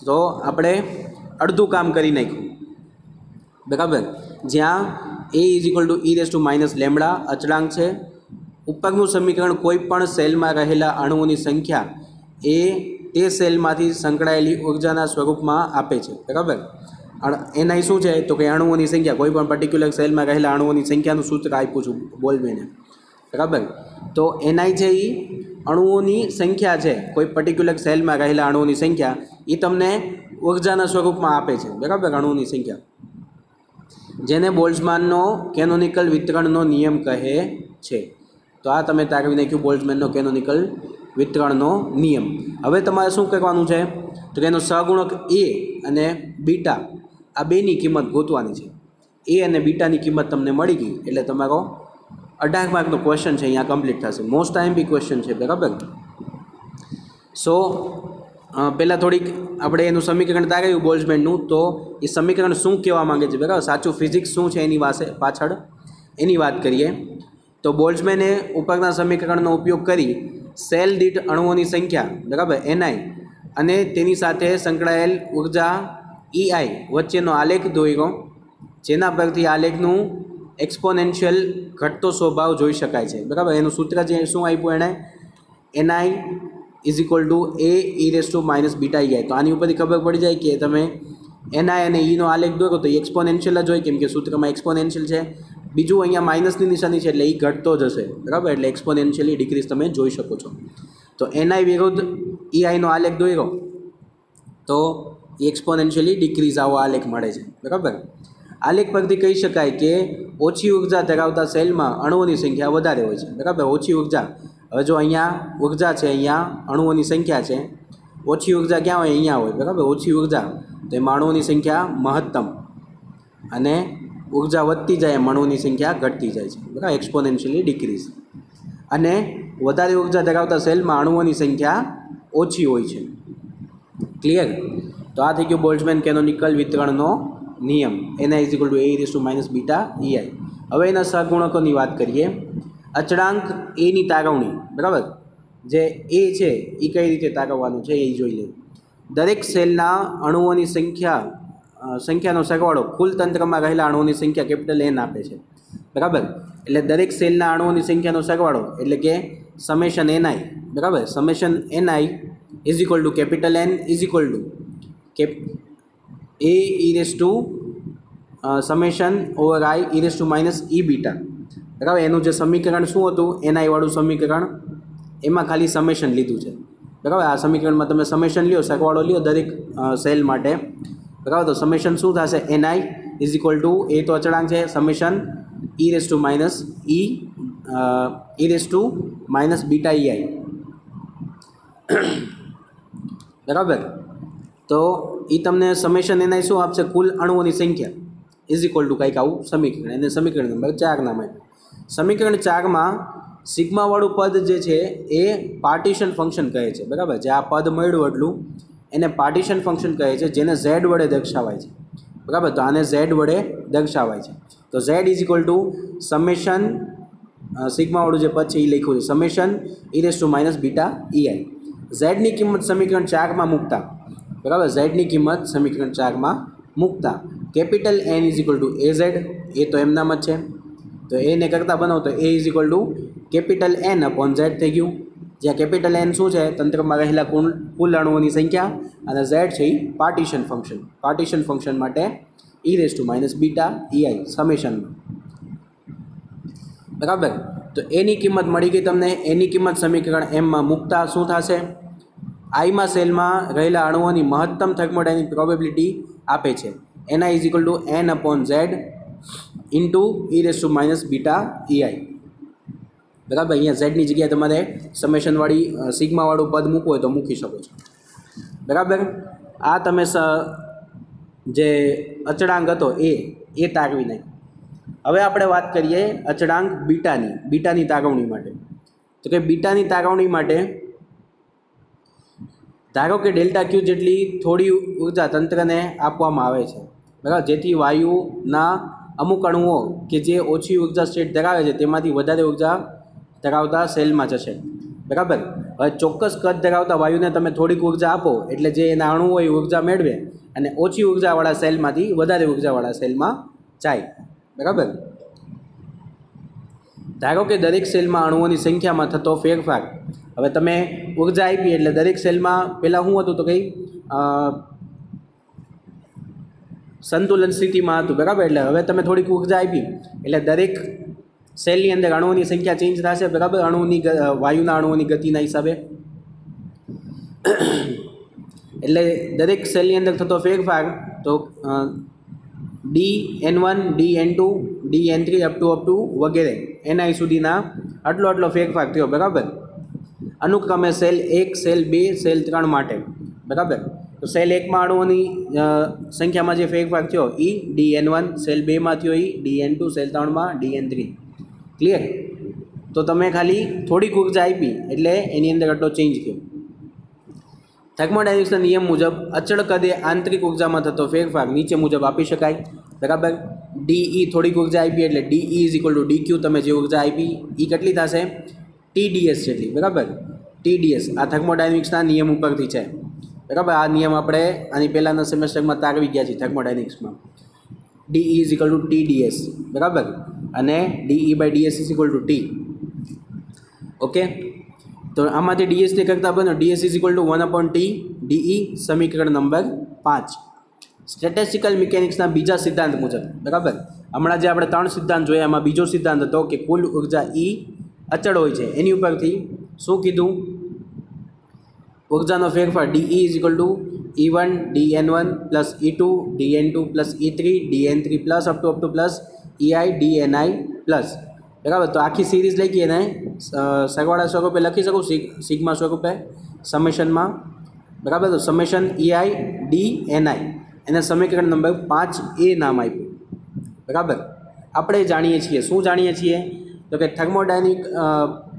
તો આપણે અડધું કામ કરી નાખ્યું. બરાબર, જ્યાં a is equal two e minus lambda અચળાંક છે. ઉપરનું સમીકરણ કોઈ પણ સેલમાં રહેલા અણુઓની સંખ્યા એ તે સેલમાંથી સંકળાયેલી ઉર્જાના સ્વરૂપમાં આપે છે. બરાબર, એના શું છે તો કે અણુઓની સંખ્યા, કોઈ પણ પર્ટિક્યુલર સેલમાં રહેલા અણુઓની સંખ્યાનું સૂત્ર આપ્યું છું બોલ્ટ્ઝમેને. બરાબર, તો એનઆઈ છે એ અણુઓની સંખ્યા છે, કોઈ પર્ટિક્યુલર સેલમાં રહેલા અણુઓની સંખ્યા એ તમને ઉર્જાના સ્વરૂપમાં આપે છે. બરાબર, અણુઓની સંખ્યા, જેને બોલ્ટ્ઝમાનનો કેનોનિકલ વિતરણનો નિયમ કહે છે. તો આ તમે તારવી નાખ્યું બોલ્ટ્ઝમેનનો કેનોનિકલ વિતરણનો નિયમ. હવે તમારે શું કરવાનું છે તો કે એનો સહગુણક એ અને બીટા આ બેની કિંમત ગોતવાની છે. એ અને બીટાની કિંમત તમને મળી ગઈ એટલે તમારો 18 માર્કનો ક્વેશ્ચન છે અહીંયા કમ્પ્લીટ થશે. મોસ્ટ IMP ક્વેશ્ચન છે. બરાબર, સો પહેલાં થોડીક આપણે એનું સમીકરણ તાર્યું બોલ્ટ્ઝમેનનું, તો એ સમીકરણ શું કહેવા માંગે છે, બરાબર, સાચું ફિઝિક્સ શું છે એની પાછળ એની વાત કરીએ. તો બોલ્ટ્ઝમેને ઉપરના સમીકરણનો ઉપયોગ કરી સેલ દીઠ અણુઓની સંખ્યા, બરાબર, ni અને તેની સાથે સંકળાયેલ ઉર્જા EI વચ્ચેનો આલેખ દોર્યો, જેના પરથી આલેખનું એક્સપોનેન્શિયલ ઘટતો સ્વભાવ જોઈ શકાય છે. બરાબર, એનું સૂત્ર જે શું આપ્યું એણે, ni is equal two a minus beta EI. તો આની ઉપરથી ખબર પડી જાય કે તમે ni અને ઈનો આલેખ દોરો તો એ એક્સપોનેન્શિયલ જ હોય, કેમ કે સૂત્રમાં એક્સપોનેન્શિયલ છે. બીજું અહીંયા માઇનસની નિશાની છે એટલે એ ઘટતો જશે. બરાબર, એટલે એક્સપોનેન્શિયલી ડિક્રીઝ તમે જોઈ શકો છો. તો ni વિરુદ્ધ EIનો આલેખ દોર્યો તો એ એક્સપોનેન્શિયલી ડિક્રીઝ આવો આલેખ મળે છે. બરાબર, આલેખ પરથી કહી શકાય કે ઓછી ઉર્જા ધરાવતા સેલમાં અણુઓની સંખ્યા વધારે હોય છે. બરાબર, ઓછી ઉર્જા, હવે જો અહીંયા ઉર્જા છે, અહીંયા અણુઓની સંખ્યા છે, ઓછી ઉર્જા ક્યાં હોય? અહીંયા હોય. બરાબર, ઓછી ઉર્જા તો એમાં અણુઓની સંખ્યા મહત્તમ, અને ઉર્જા વધતી જાય એમ અણુઓની સંખ્યા ઘટતી જાય છે. બરાબર, એક્સપોનેન્શિયલી ડિક્રીઝ. અને વધારે ઉર્જા ધરાવતા સેલમાં અણુઓની સંખ્યા ઓછી હોય છે. ક્લિયર? તો આ થઈ ગયો બોલ્ટ્ઝમેન કેનોનિકલ વિતરણનો નિયમ, ni is equal two a minus beta EI. હવે એના સહગુણકોની વાત કરીએ. અચળાંક એની તારવણી, બરાબર, જે એ છે એ કઈ રીતે તારવવાનું છે એ જોઈ લે. દરેક સેલના અણુઓની સંખ્યાનો સરવાળો કુલ તંત્રમાં રહેલા અણુઓની સંખ્યા કેપિટલ N આપે છે. બરાબર, એટલે દરેક સેલના અણુઓની સંખ્યાનો સરવાળો એટલે કે સમેશન ni. બરાબર, summation ni is equal two capital N is equal two summation over i minus e beta. બરાબર, એનું જે સમીકરણ શું હતું ni વાળું સમીકરણ, એમાં ખાલી સમેશન લીધું છે. बराबर। आ समीकरण में तमे समेशन लियो, सरवाळो लियो दरेक सेल माटे, बराबर। तो समेशन शुं थशे, ni इज इक्वल टू ए तो अचळांक छे, summation e raise to minus beta ei, बराबर। तो ये तमने समेशन ni शुं आपशे, कुल अणुओनी संख्या इज इक्वल टू कंईक आवुं समीकरण, एने समीकरण नंबर 4 नाम आप्युं। समीकरण 4 में सिग्मावाळुं पद जे छे ए पार्टीशन फंक्शन कहे छे, बराबर। जे आ पद मळ्युं एटलुं एने पार्टीशन फंक्शन कहे छे, जेने z वडे दर्शावाय छे, बराबर। तो आने z वडे दर्शावाय छे। तो z is equal to summation सिग्मावाळुं जे पद छे ए लख्युं छे summation e raise to minus beta ei। z नी किंमत समीकरण 4 में मूकता, बराबर, z नी किंमत समीकरण 4 में मूकता capital N is equal to az, ए तो एम नाम ज छे, तो ए ने करता बनाव तो A is equal to capital N upon z थई गयुं, ज्यां कैपिटल N शुं छे, तंत्र में रहेला कुल अणुओनी संख्या, अने z छे पार्टीशन फंक्शन माटे e raise to minus beta ei summation में, बराबर। तो ए नी किंमत मळी गई तमने। ए नी किंमत समीकरण m में मूकता शुं थशे, आई में सेल में रहेला अणुओनी महत्तम थर्मोडायनेमिक प्रोबेबिलिटी आपे छे, ni is equal to n upon z into e raise to minus beta ei, बराबर। अहींया z नी जग्याए तमारे समेशनवाળી सिग्मावाળું पद मूकवुं होय तो मूकी शको छो, बराबर। आ तमे जे अचळांक हतो ए तारवी नाख्यो। हवे आपणे वात करीए अचळांक बीटानी तारवणी माटे। तो के बीटानी तारवणी माटे धारो के डेल्टा क्यू जेटली थोड़ी ऊर्जा तंत्र ने आपवामां आवे छे, बराबर, जेथी वायुना अमुक अणुओ के जे ओછી ऊर्जा स्टेट धरावे छे तेमांथी वधारे ऊर्जा धरावता सेल में जशे, बराबर। हवे चोक्कस कद धरावता वायुने तमे थोड़ीक ऊर्जा आपो एटले जे एना अणुओ ए ऊर्जा मेळवे अने ओછી ऊर्जावाळा सेलमांथी वधारे ऊर्जावाळा सेलमां जाय, बराबर। धारो के दरेक सेल में अणुओनी संख्या में थतो फेरफार, हवे तमे ऊर्जा आपी एटले दरेक सेल में पहेला शुं हतुं तो कई संतुलन स्थिति में हतुं, बराबर। एटले हवे तमे थोड़ीक ऊर्जा आपी एटले दरेक सेलनी अंदर अणुओनी संख्या चेन्ज थशे, बराबर, वायुना अणुओनी गतिना हिसाबे। एटले दरेक सेलनी अंदर थतो फेरफार तो dn1 dn2 dn3 up to वगैरह ni सुधीना आटलो फेरफार थयो, बराबर। अनुक्रमे सेल 1 सेल 2 सेल 3 माटे, बराबर। तो सेल 1 में अणुओनी संख्या में जे फेरफार थयो ई dn1, सेल 2 में थयो ई dn2, सेल 3 में dn3, क्लियर। तो तमे खाली थोड़ीक ऊर्जा आपी एटले एनी अंदर आटलो चेन्ज थयो। थर्मोडायनेमिक्सना नियम मुजब अचल कदे आंतरिक ऊर्जा में थतो फेरफार नीचे मुजब आपी शकाय, बराबर। डी थोड़ीक ऊर्जा आपी एटले D is equal to D Q, तमे जे ऊर्जा आपी ई केटली थशे TDS जेटली, बराबर। TDS आ थर्मोडायनेमिक्सना नियम उपरथी छे, बराबर। आ नियम आपणे आनी पहेलाना सेमेस्टर में तारवी गया छे थर्मोडायनेमिक्स में। DE is equal to TDS, बराबर, अने DE/DS is equal to T, okay. तो आमांथी DS ने करता बनो DS is equal to 1/T DE समीकरण नंबर 5। स्टेटिस्टिकल मिकेनिक्सना बीजा सिद्धांत मुजब, बराबर, हमणां जे आपणे 3 सिद्धांत जोया एमां बीजो सिद्धांत हतो कि कुल ऊर्जा E अचल होय छे, एनी उपरथी शुं कीधुं, ऊर्जानो फेरफार DE is equal to E1 dN1 plus E2 dN2 plus E3 dN3 plus up to plus EI dNI plus, बराबर। तो आखी सीरीज लखीए ने सरवाळा स्वरूपे लखी सकूँ सिग्मा स्वरूपे समेशन में, बराबर। तो समेशन EI dNI एने समीकरण नंबर 5A नाम आप्युं, बराबर। आपणे जाणीए छीए शुं जाणीए छीए तो कि थर्मोडायनेमिक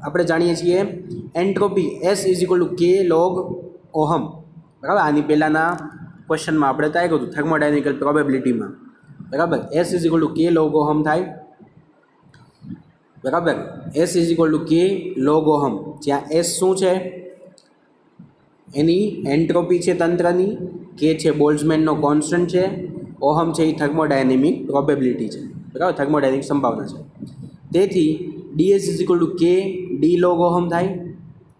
आपणे जाणीए छीए entropy S is equal to K log ohm, बराबर। आनी पहेलाना क्वेश्चन में आपणे तार्युं हतुं थर्मोडायनेमिकल प्रोबेबिलिटी में, बराबर। S is equal to K log ohm थाय, बराबर। S is equal to K log ohm, ज्यां S शुं छे एनी एंट्रोपी छे तंत्रनी, K छे बोल्ट्जमेननो कॉन्स्टंट छे, ओहम छे ए थर्मोडायनेमिक प्रोबेबिलिटी छे, बराबर, थर्मोडायनेमिक संभावना छे। तेथी DS is equal to K D log ohm थाय,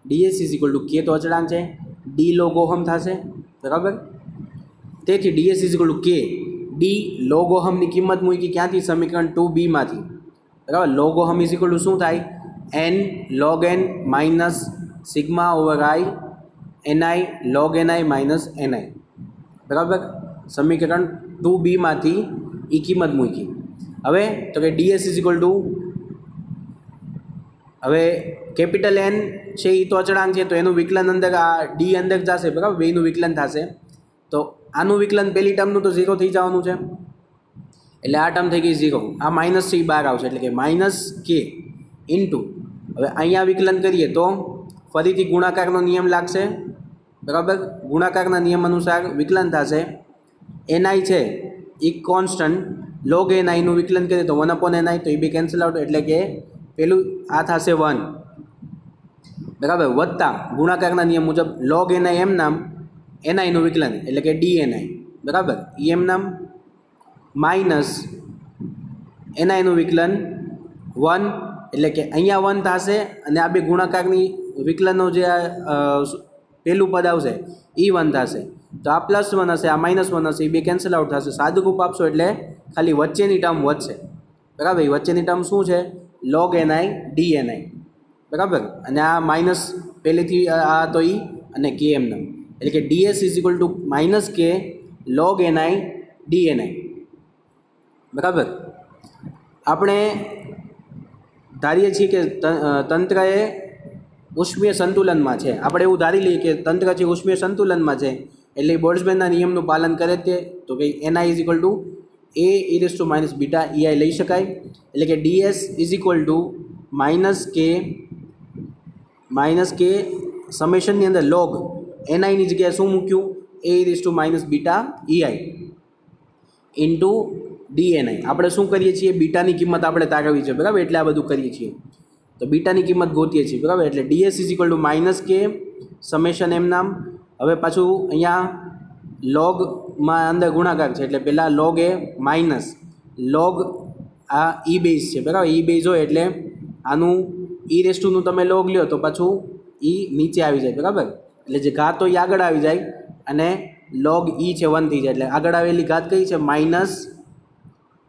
DS is equal to K तो अचळांक छे D log ओहम थशे, बराबर। तेथी DS is equal to K D log ohm नी किंमत मूकी क्यांथी समीकरण 2B मांथी, बराबर। log ohm is equal to शुं थाय N log N minus sigma over I ni log ni minus ni, બરાબર. સમીકરણ 2b માંથી એ કિંમત મૂકી. હવે તો કે ds ઇઝ ઇક્વલ ટુ, હવે કેપિટલ એન છે એ તો અચળાંક છે, તો એનું વિકલન અંદર આ ડી અંદર જશે, બરાબર, બેનું વિકલન થશે. તો આનું વિકલન પહેલી ટર્મનું તો 0 થઈ જવાનું છે, એટલે આ ટર્મ થઈ ગઈ 0. આ માઇનસ છે એ બહાર આવશે, એટલે કે માઇનસ કે ઇન્ટુ, હવે અહીંયા વિકલન કરીએ તો ફરીથી ગુણાકારનો નિયમ લાગશે, બરાબર. ગુણાકારના નિયમ અનુસાર વિકલન થશે. એનઆઈ છે એ કોન્સ્ટન્ટ, લોગ એનઆઈનું વિકલન કરીએ તો 1/ni, તો એ બી કેન્સલ આઉટ, એટલે કે પેલું આ થશે 1, બરાબર, વત્તા ગુણાકારના નિયમ મુજબ લોગ એનઆઈ એમ નામ એનઆઈનું વિકલન એટલે કે ડી એનઆઈ, બરાબર, ઈ એમ નામ માઇનસ એનઆઈનું વિકલન 1, એટલે કે અહીંયા 1 થશે અને આ બે ગુણાકારની વિકલનનો જે પહેલું પદ આવશે એ 1 થશે. તો આ +1 હશે, આ -1 હશે, એ બે કેન્સલ આઉટ થશે. સાદુરૂપ આપશો એટલે ખાલી વચ્ચેની ટર્મ વધશે, બરાબર. એ વચ્ચેની ટર્મ શું છે? લોગ એનઆઈ ડી એનઆઈ, બરાબર. અને આ માઇનસ પહેલેથી આ તો ઈ અને કે એમ નામ, એટલે કે DS is equal to minus કે લોગ એનઆઈ ડી એનઆઈ, બરાબર. આપણે ધારીએ છીએ કે તંત્ર એ ઉષ્મીય સંતુલનમાં છે. આપણે એવું ધારી લઈએ કે તંત્ર છે ઉષ્મીય સંતુલનમાં છે, એટલે બોલ્ટ્ઝમેનના નિયમનું પાલન કરે તે, તો કે NI is equal to A e⁻ beta EI લઈ શકાય. એટલે કે DS is equal to minus K સમેશનની અંદર લોગ એનઆઈની જગ્યાએ શું મૂક્યું? e⁻ beta EI into DNI. આપણે શું કરીએ છીએ? બીટાની કિંમત આપણે તારવવી છે, બરાબર, એટલે આ બધું કરીએ છીએ. તો બીટાની કિંમત ગોતીએ છીએ, બરાબર. એટલે DS is equal to minus કે સમેશન એમ નામ. હવે પાછું અહીંયા લોગમાં અંદર ગુણાકાર છે, એટલે પહેલાં લોગ એ માઇનસ લોગ આ ઈ બેઝ છે, બરાબર. ઈ બેઝ હોય એટલે આનું e⁻ તમે લોગ લ્યો તો પાછું ઈ નીચે આવી જાય, બરાબર. એટલે જે ઘાત હોય એ આગળ આવી જાય અને લોગ ઈ છે 1 થઈ જાય. એટલે આગળ આવેલી ઘાત કઈ છે? માઇનસ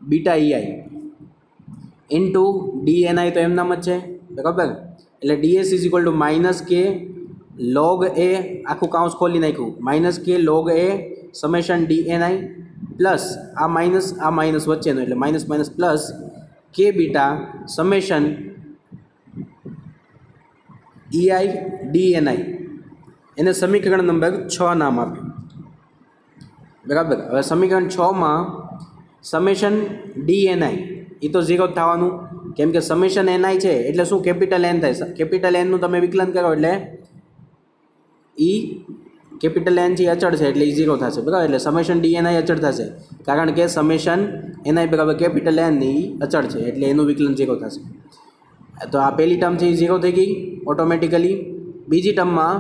બીટા EI ઇન્ટુ ડીએનઆઈ, તો એમ નામ જ છે, બરાબર. એટલે DS is equal to minus કે લોગ એ, આખું કાઉન્સ ખોલી નાખ્યું, માઇનસ કે લોગ એ સમેશન ડીએનઆઈ પ્લસ આ માઇનસ વચ્ચેનો, એટલે માઇનસ માઇનસ પ્લસ કે બીટા સમેશન EI ડીએનઆઈ. એને સમીકરણ નંબર 6 નામ આપ્યું, બરાબર. હવે સમીકરણ 6માં સમેશન ડીએનઆઈ એ તો 0 થવાનું, કેમ કે સમેશન એનઆઈ છે એટલે શું? કેપિટલ એન થાય. કેપિટલ એનનું તમે વિકલન કરો એટલે ઈ કેપિટલ એન છે અચળ છે એટલે એ 0 થશે, બરાબર. એટલે સમેશન ડીએનઆઈ અચળ થશે, કારણ કે સમેશન એનઆઈ બરાબર કેપિટલ એન એ અચળ છે, એટલે એનું વિકલન 0 થશે. તો આ પહેલી ટર્મ છે એ 0 થઈ ગઈ ઓટોમેટિકલી. બીજી ટર્મમાં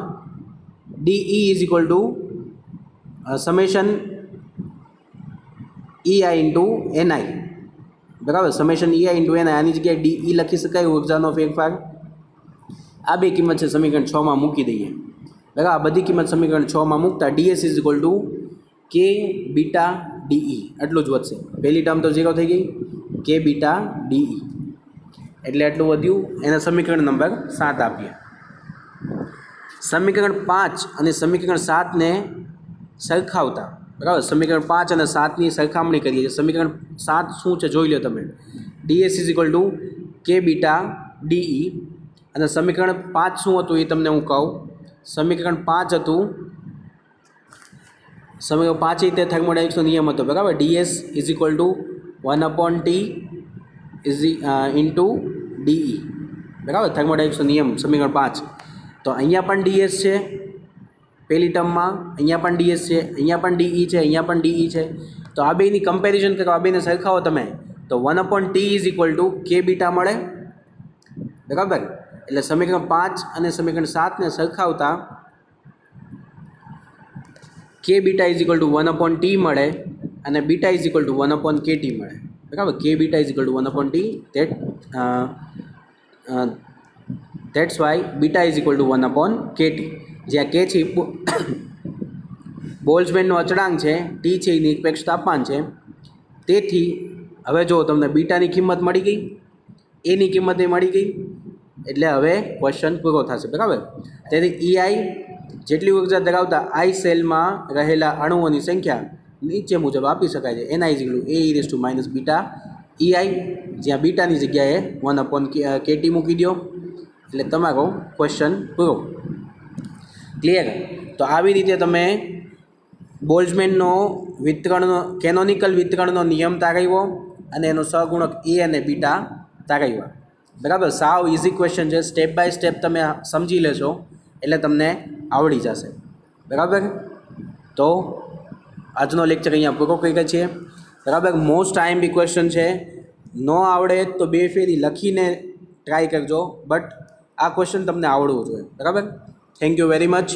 DE is equal two summation EI into Ni, બરાબર. સમેશન EI ઇન્ટુ એનઆઈ, આની જગ્યાએ ડીઈ લખી શકાય, ઉર્જાનો ફેરફાર. આ બે કિંમત છે સમીકરણ 6માં મૂકી દઈએ, બરાબર. આ બધી કિંમત સમીકરણ 6માં મૂકતા ડીએસ ઇઝ ઇક્વલ ટુ કે બીટા ડીઈ એટલું જ વધશે. પહેલી ટર્મ તો 0 થઈ ગઈ, કે બીટા ડીઈ એટલે એટલું વધ્યું. એને સમીકરણ નંબર 7 આપીએ. સમીકરણ 5 અને સમીકરણ 7ને સરખાવતા, બરાબર. સમીકરણ 5 અને 7ની સરખામણી કરીએ. સમીકરણ 7 શું છે જોઈ લો તમે. ડીએસ ઇઝ ઇક્વલ ટુ કે બીટા ડીઈ, અને સમીકરણ 5 શું હતું એ તમને હું કહું. સમીકરણ 5 હતું, સમીકરણ 5 તે થર્મોડાયનેમિક્સનો નિયમ હતો, બરાબર. DS is equal two 1/T into DE, બરાબર. થર્મોડાયનેમિક્સનો નિયમ સમીકરણ 5. તો અહીંયા પણ ડીએસ છે પહેલી ટર્મમાં, અહીંયા પણ ડીએસ છે, અહીંયા પણ ડીઈ છે, અહીંયા પણ ડીઈ છે. તો આ બેની કમ્પેરિઝન કરો, આ બેને સરખાવો તમે, તો 1/T ઇઝ ઇક્વલ ટુ કે બીટા મળે, બરાબર. એટલે સમીકરણ 5 અને સમીકરણ 7ને સરખાવતા કે beta is equal two 1/T મળે અને beta is equal two 1/KT મળે, બરાબર. કે beta is equal two 1/T, that's why beta is equal two 1/KT. જ્યાં કે છે બોલ્ટ્ઝમેનનો અચળાંક છે, ટી છે એ નિરપેક્ષ તાપમાન છે. તેથી હવે જો તમને બીટાની કિંમત મળી ગઈ, એની કિંમત એ મળી ગઈ, એટલે હવે ક્વેશ્ચન પૂરો થશે, બરાબર. તેથી EI જેટલી ઉર્જા ધરાવતા આઈ સેલમાં રહેલા અણુઓની સંખ્યા નીચે મુજબ આપી શકાય છે. એના is to e raise to minus beta EI, જ્યાં બીટાની જગ્યાએ 1/KT મૂકી દો એટલે તમારો ક્વેશ્ચન પૂરો. ક્લિયર? તો આવી રીતે તમે બોલ્ટ્ઝમેનનો કેનોનિકલ વિતરણનો નિયમ તારવ્યો અને એનો સહગુણક એ અને બીટા તારવ્યા. બરાબર, સાવ ઇઝી ક્વેશ્ચન છે. સ્ટેપ બાય સ્ટેપ તમે સમજી લેશો એટલે તમને આવડી જશે. બરાબર, તો આજનો લેક્ચર અહીંયા પૂરો કરીએ છીએ. બરાબર, મોસ્ટ IMP ક્વેશ્ચન છે. ન આવડે તો 2 ફેરી લખીને ટ્રાય કરજો, બટ આ ક્વેશ્ચન તમને આવડવું જોઈએ. બરાબર, થેન્ક યુ વેરી મચ.